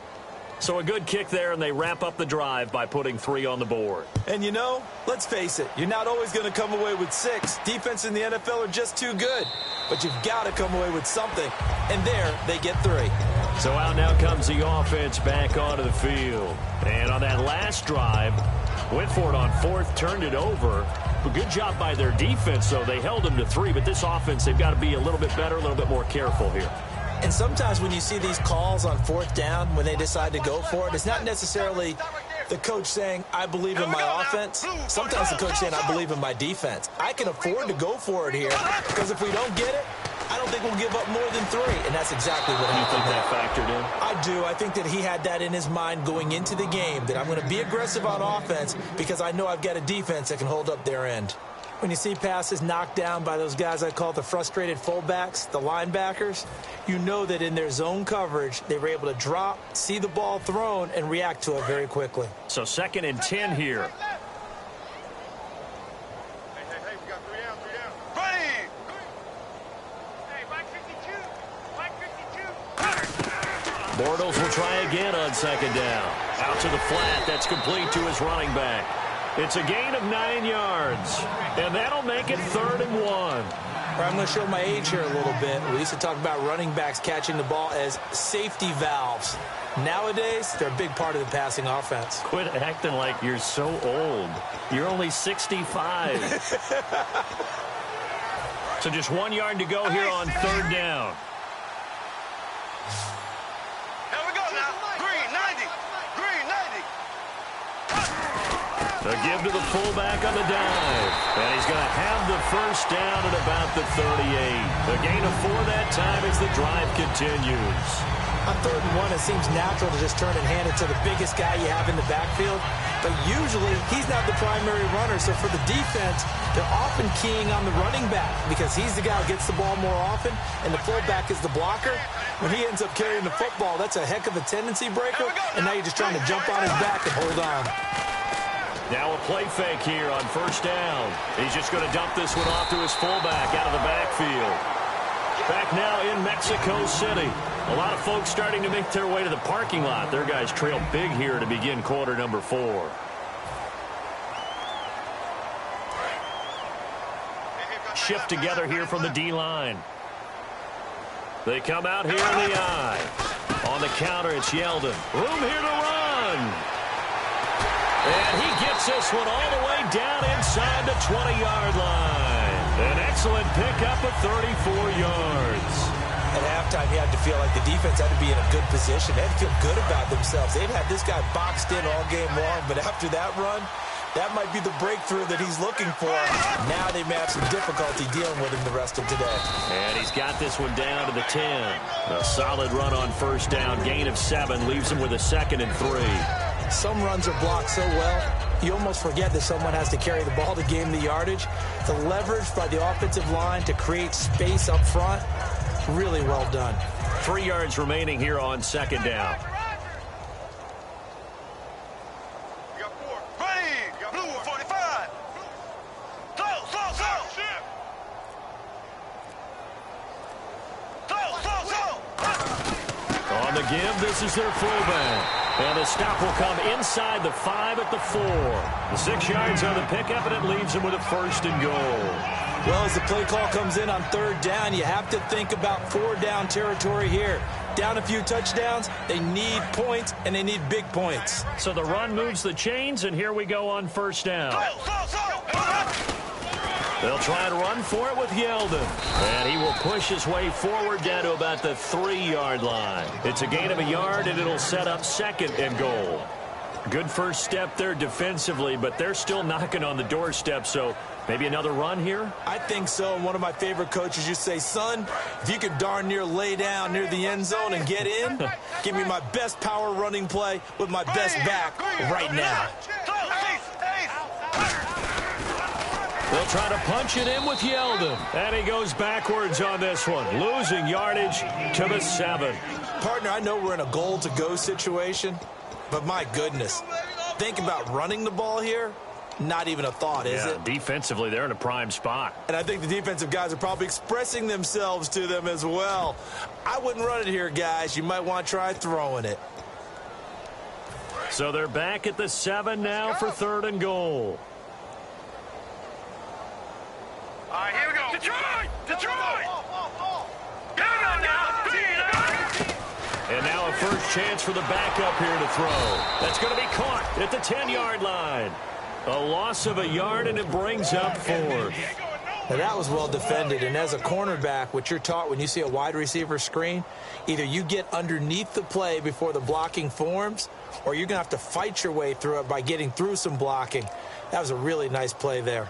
So a good kick there, and they wrap up the drive by putting 3 on the board. And you know, let's face it, you're not always going to come away with 6. Defense in the NFL are just too good. But you've got to come away with something. And there, they get 3. So out now comes the offense back onto the field. And on that last drive, went for it on 4th, turned it over. A good job by their defense, though. They held them to 3, but this offense, they've got to be a little bit better, a little bit more careful here. And sometimes when you see these calls on 4th down, when they decide to go for it, it's not necessarily the coach saying, I believe in my offense. Sometimes the coach saying, I believe in my defense. I can afford to go for it here, because if we don't get it, I don't think we'll give up more than 3. And that's exactly what happened. You think that factored in? I do. I think that he had that in his mind going into the game, that I'm going to be aggressive on offense because I know I've got a defense that can hold up their end. When you see passes knocked down by those guys I call the frustrated fullbacks, the linebackers, you know that in their zone coverage, they were able to drop, see the ball thrown, and react to it very quickly. So 2nd and 10 here. Hey, we got 3 down. Ready! Hey, Mike 52. Bortles will try again on 2nd down. Out to the flat. That's complete to his running back. It's a gain of 9 yards, and that'll make it 3rd and 1. I'm going to show my age here a little bit. We used to talk about running backs catching the ball as safety valves. Nowadays, they're a big part of the passing offense. Quit acting like you're so old. You're only 65. So just 1 yard to go here on 3rd down. Here we go now. Green 90. Green 90. A give to the fullback on the dive. And he's going to have the 1st down at about the 38. A gain of 4 that time as the drive continues. On 3rd and 1, it seems natural to just turn and hand it to the biggest guy you have in the backfield. But usually, he's not the primary runner. So for the defense, they're often keying on the running back because he's the guy who gets the ball more often, and the fullback is the blocker. When he ends up carrying the football, that's a heck of a tendency breaker, and now you're just trying to jump on his back and hold on. Now a play fake here on 1st down. He's just going to dump this one off to his fullback out of the backfield. Back now in Mexico City. A lot of folks starting to make their way to the parking lot. Their guys trail big here to begin quarter number 4. Shift together here from the D-line. They come out here in the eye. On the counter, it's Yeldon. Room here to run. And he gets this one all the way down inside the 20-yard line. An excellent pickup of 34 yards. At halftime, you had to feel like the defense had to be in a good position. They had to feel good about themselves. They'd had this guy boxed in all game long, but after that run, that might be the breakthrough that he's looking for. Now they may have some difficulty dealing with him the rest of today. And he's got this one down to the 10. A solid run on 1st down. Gain of 7 leaves him with a 2nd and 3. Some runs are blocked so well, you almost forget that someone has to carry the ball to gain the yardage. The leverage by the offensive line to create space up front, really well done. 3 yards remaining here on 2nd down. You got 4. Ready! You got blue 45. On the give, this is their fullback. And the stop will come inside the 5 at the 4. The 6 yards on the pickup, and it leaves them with a 1st and goal. Well, as the play call comes in on 3rd down, you have to think about 4-down territory here. Down a few touchdowns, they need points, and they need big points. So the run moves the chains, and here we go on 1st down. They'll try to run for it with Yeldon. And he will push his way forward down to about the 3-yard line. It's a gain of a yard, and it'll set up 2nd and goal. Good first step there defensively, but they're still knocking on the doorstep, so maybe another run here? I think so. And one of my favorite coaches used to say, son, if you could darn near lay down near the end zone and get in, give me my best power running play with my best back right now. They'll try to punch it in with Yeldon. And he goes backwards on this one, losing yardage to the 7. Partner, I know we're in a goal-to-go situation, but my goodness, think about running the ball here. Not even a thought, is it? Defensively, they're in a prime spot. And I think the defensive guys are probably expressing themselves to them as well. I wouldn't run it here, guys. You might want to try throwing it. So they're back at the 7 now for 3rd and goal. All right, here we go. Detroit! Detroit! Here we go now. And now a first chance for the backup here to throw. That's going to be caught at the 10-yard line. A loss of a yard, and it brings up 4th. Now that was well defended, and as a cornerback, what you're taught when you see a wide receiver screen, either you get underneath the play before the blocking forms, or you're going to have to fight your way through it by getting through some blocking. That was a really nice play there.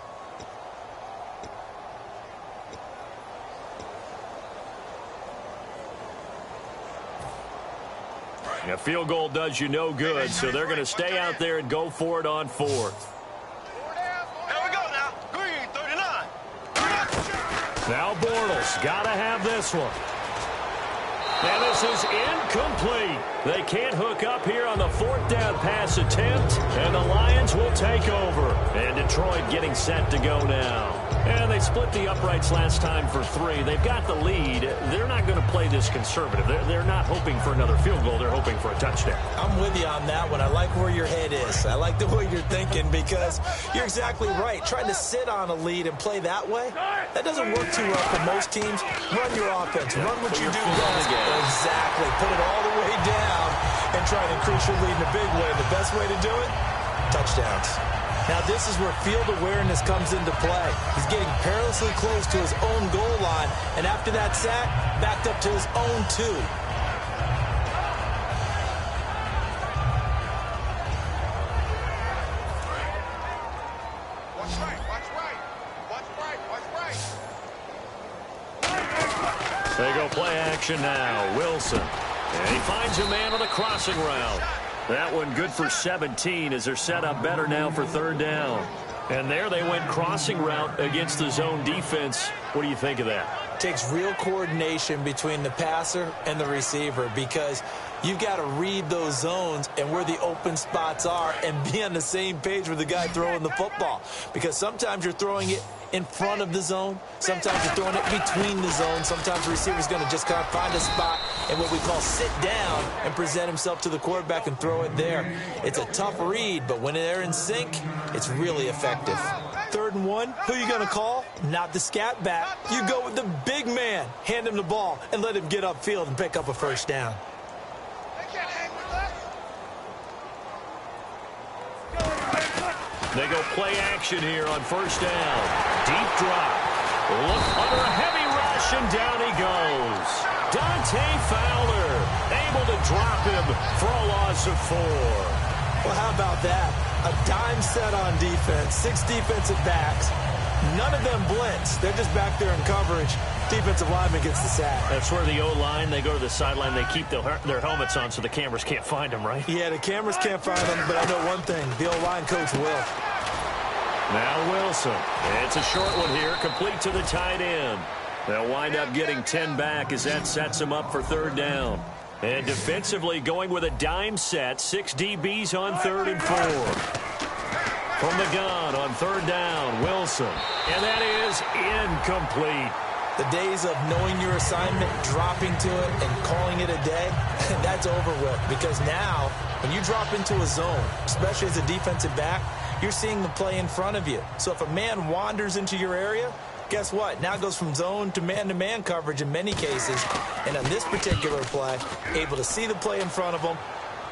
A field goal does you no good, so they're going to stay out there and go for it on 4th. Here we go now. Green, 39. Now Bortles got to have this one. And this is incomplete. They can't hook up here on the 4th down pass attempt, and the Lions will take over. And Detroit getting set to go now. And they split the uprights last time for 3. They've got the lead. They're not going to play this conservative. They're not hoping for another field goal. They're hoping for a touchdown. I'm with you on that one. I like where your head is. I like the way you're thinking because you're exactly right. Trying to sit on a lead and play that way, that doesn't work too well for most teams. Run your offense. Run what you do best. Exactly. Put it all the way down and try to increase your lead in a big way. The best way to do it? Touchdowns. Now, this is where field awareness comes into play. He's getting perilously close to his own goal line, and after that sack, backed up to his own 2. Watch right, watch right. Watch right, watch right. They go play action now. Wilson. And he finds a man on the crossing route. That one good for 17 as they're set up better now for 3rd down. And there they went crossing route against the zone defense. What do you think of that? Takes real coordination between the passer and the receiver because you've got to read those zones and where the open spots are and be on the same page with the guy throwing the football. Because sometimes you're throwing it in front of the zone. Sometimes you're throwing it between the zones. Sometimes the receiver's going to just kind of find a spot and what we call sit down and present himself to the quarterback and throw it there. It's a tough read, but when they're in sync, it's really effective. 3rd and 1, who are you going to call? Not the scat back. You go with the big man. Hand him the ball and let him get upfield and pick up a first down. They go play action here on 1st down. Deep drop. Look under a heavy rush, and down he goes. Dante Fowler able to drop him for a loss of 4. Well, how about that? A dime set on defense, 6 defensive backs. None of them blitz. They're just back there in coverage. Defensive lineman gets the sack. That's where the O-line, they go to the sideline, they keep their helmets on so the cameras can't find them, right? Yeah, the cameras can't find them, but I know one thing. The O-line coach will. Now Wilson. It's a short one here, complete to the tight end. They'll wind up getting 10 back as that sets them up for 3rd down. And defensively going with a dime set, 6 DBs on 3rd and 4. From the gun on 3rd down, Wilson. And that is incomplete. The days of knowing your assignment, dropping to it, and calling it a day, that's over with. Because now, when you drop into a zone, especially as a defensive back, you're seeing the play in front of you. So if a man wanders into your area, guess what? Now it goes from zone to man-to-man coverage in many cases. And on this particular play, able to see the play in front of them,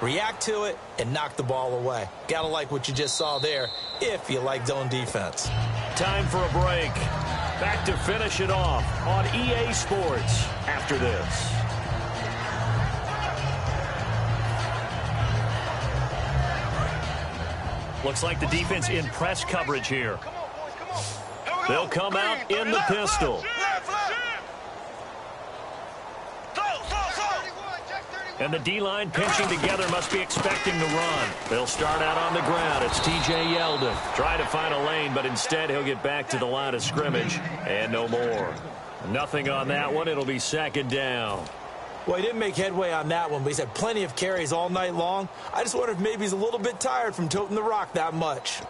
react to it, and knock the ball away. Gotta like what you just saw there if you like zone defense. Time for a break. Back to finish it off on EA Sports after this. Looks like the defense in press coverage here. They'll come out in the pistol. And the D-line pinching together must be expecting the run. They'll start out on the ground. It's T.J. Yeldon. Try to find a lane, but instead he'll get back to the line of scrimmage and no more. Nothing on that one. It'll be 2nd down. Well, he didn't make headway on that one, but he's had plenty of carries all night long. I just wonder if maybe he's a little bit tired from toting the rock that much.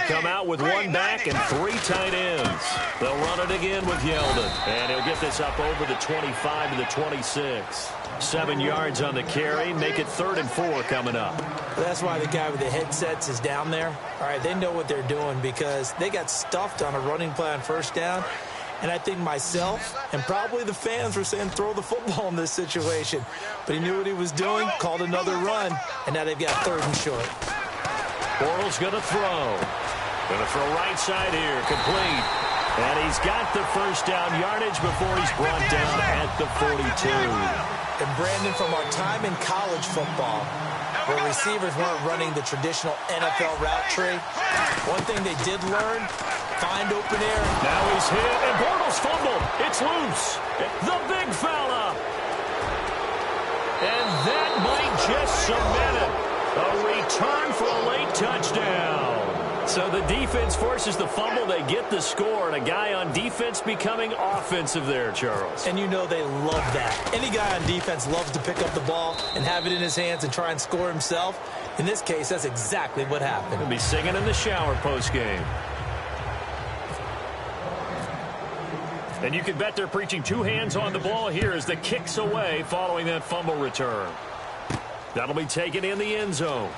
come out with one back and 3 tight ends. They'll run it again with Yeldon. And he'll get this up over the 25 to the 26. 7 yards on the carry. Make it 3rd and 4 coming up. That's why the guy with the headsets is down there. All right, they know what they're doing because they got stuffed on a running play on 1st down. And I think myself and probably the fans were saying throw the football in this situation. But he knew what he was doing, called another run, and now they've got 3rd and short. Bortles going to throw. Going to throw right side here, complete. And he's got the 1st down yardage before he's brought down at the 42. And Brandon, from our time in college football, where receivers weren't running the traditional NFL route tree, one thing they did learn, find open air. Now he's hit, and Bortles fumbled. It's loose. The big fella. And that might just cement it. A return for a late touchdown. So the defense forces the fumble. They get the score, and a guy on defense becoming offensive there, Charles. And you know they love that. Any guy on defense loves to pick up the ball and have it in his hands and try and score himself. In this case, that's exactly what happened. He'll be singing in the shower post-game. And you can bet they're preaching 2 hands on the ball here as the kick's away following that fumble return. That'll be taken in the end zone.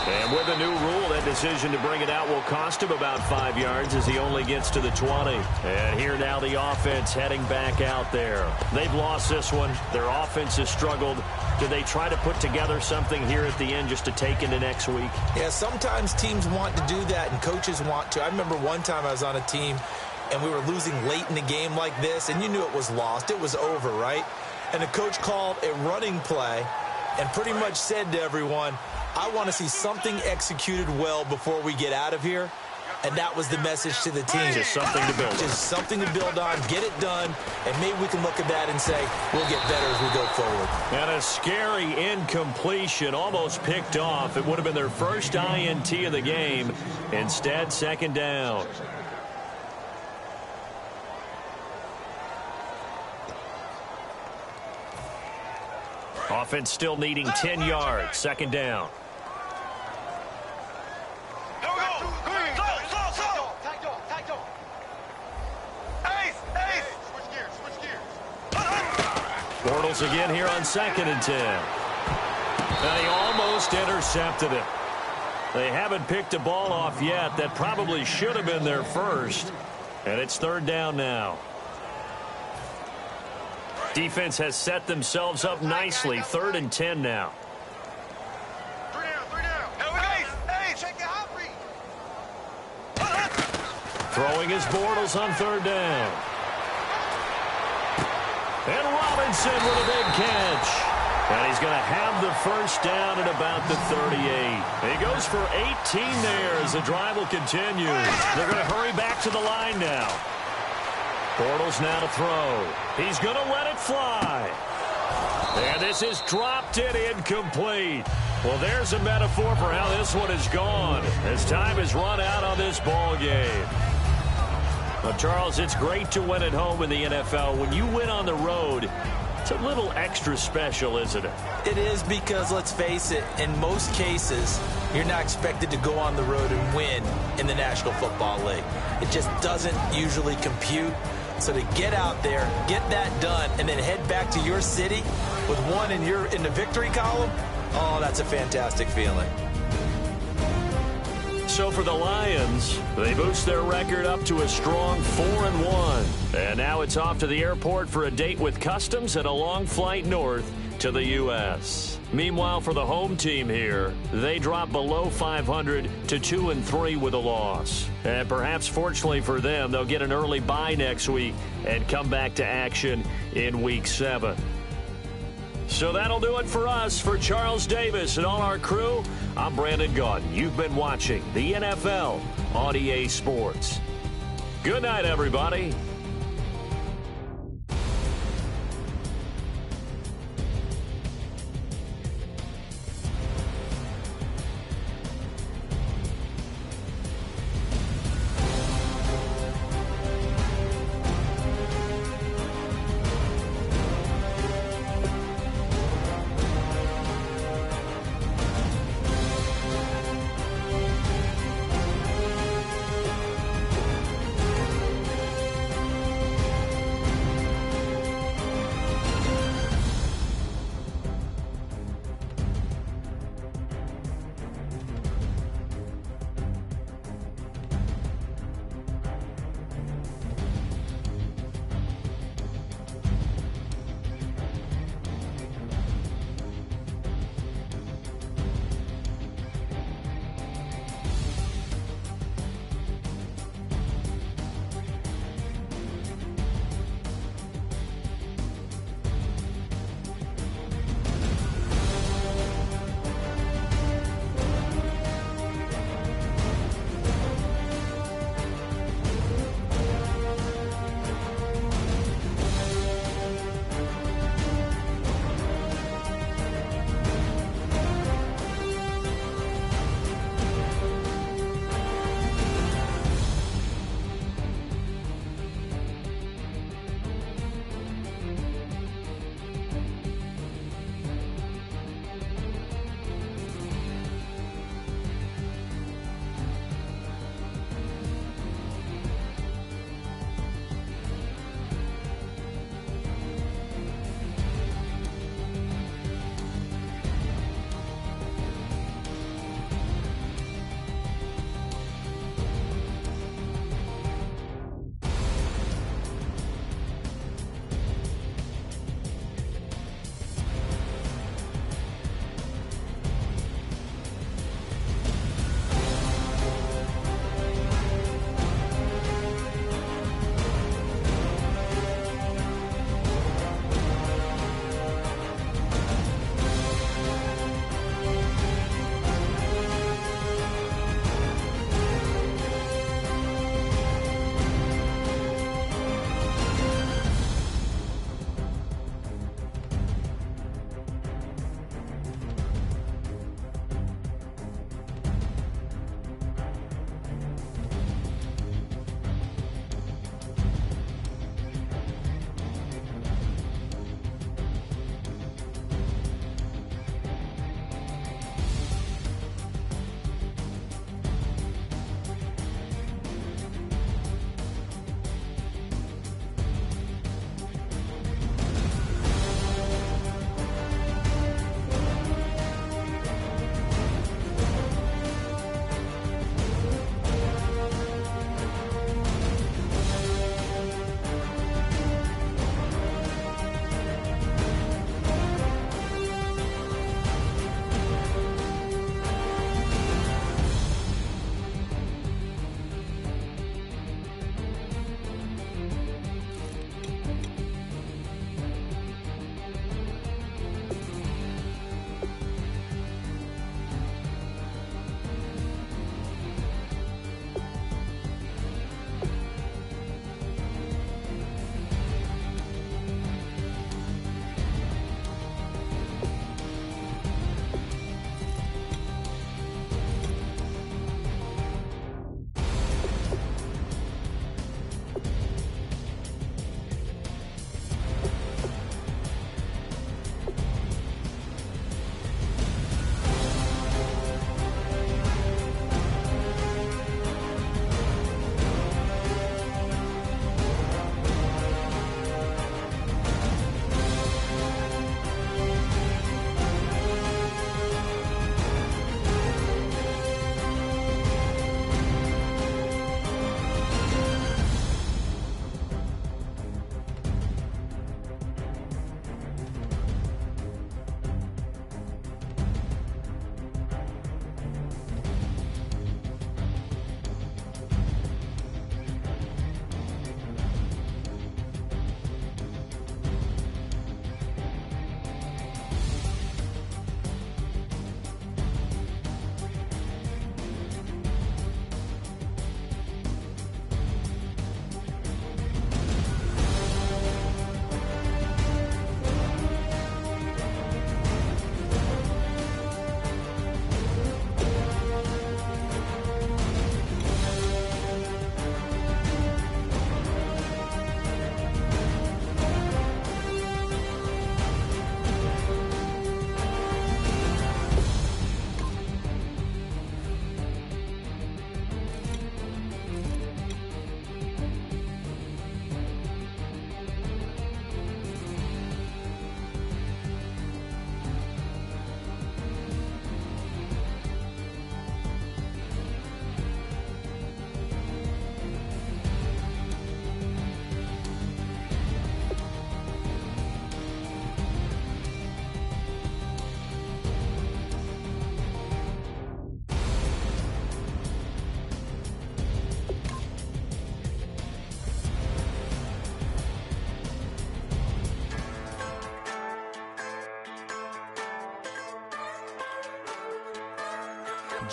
And with the new rule, that decision to bring it out will cost him about 5 yards as he only gets to the 20. And here now the offense heading back out there. They've lost this one. Their offense has struggled. Do they try to put together something here at the end just to take into next week? Yeah, sometimes teams want to do that and coaches want to. I remember one time I was on a team and we were losing late in the game like this, and you knew it was lost. It was over, right? And the coach called a running play and pretty much said to everyone, I want to see something executed well before we get out of here. And that was the message to the team. Just something to build on. Just something to build on, get it done, and maybe we can look at that and say, we'll get better as we go forward. And a scary incompletion, almost picked off. It would have been their first INT of the game. Instead, 2nd down. Offense still needing 10 yards. 2nd down. Bortles again here on 2nd and 10. And he almost intercepted it. They haven't picked a ball off yet. That probably should have been their first. And it's 3rd down now. Defense has set themselves up nicely. 3rd and 10 now. 3 down. Hey, check it out. Throwing his Bortles on 3rd down. And Robinson with a big catch. And he's going to have the 1st down at about the 38. He goes for 18 there as the drive will continue. They're going to hurry back to the line now. Bortles now to throw. He's going to let it fly. And this is dropped it incomplete. Well, there's a metaphor for how this one is gone as time has run out on this ball game. Well, Charles, it's great to win at home in the NFL. When you win on the road, it's a little extra special, isn't it? It is because, let's face it, in most cases, you're not expected to go on the road and win in the National Football League. It just doesn't usually compute. So to get out there, get that done, and then head back to your city with one in the victory column, oh, that's a fantastic feeling. So for the Lions, they boost their record up to a strong 4-1. And now it's off to the airport for a date with Customs and a long flight north to the U.S. Meanwhile, for the home team here, they drop below 500 to 2-3 with a loss. And perhaps fortunately for them, they'll get an early bye next week and come back to action in Week 7. So that'll do it for us. For Charles Davis and all our crew, I'm Brandon Gaudin. You've been watching the NFL on EA Sports. Good night, everybody.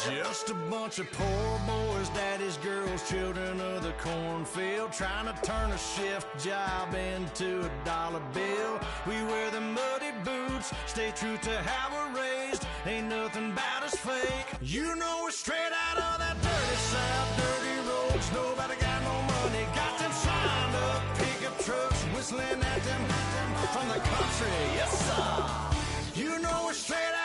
Just a bunch of poor boys, daddy's girls, children of the cornfield, trying to turn a shift job into a dollar bill. We wear the muddy boots, stay true to how we're raised. Ain't nothing about us fake. You know we're straight out of that dirty south, dirty roads. Nobody got no money, got them signed up pickup trucks, whistling at them from the country. Yes, sir. You know we're straight out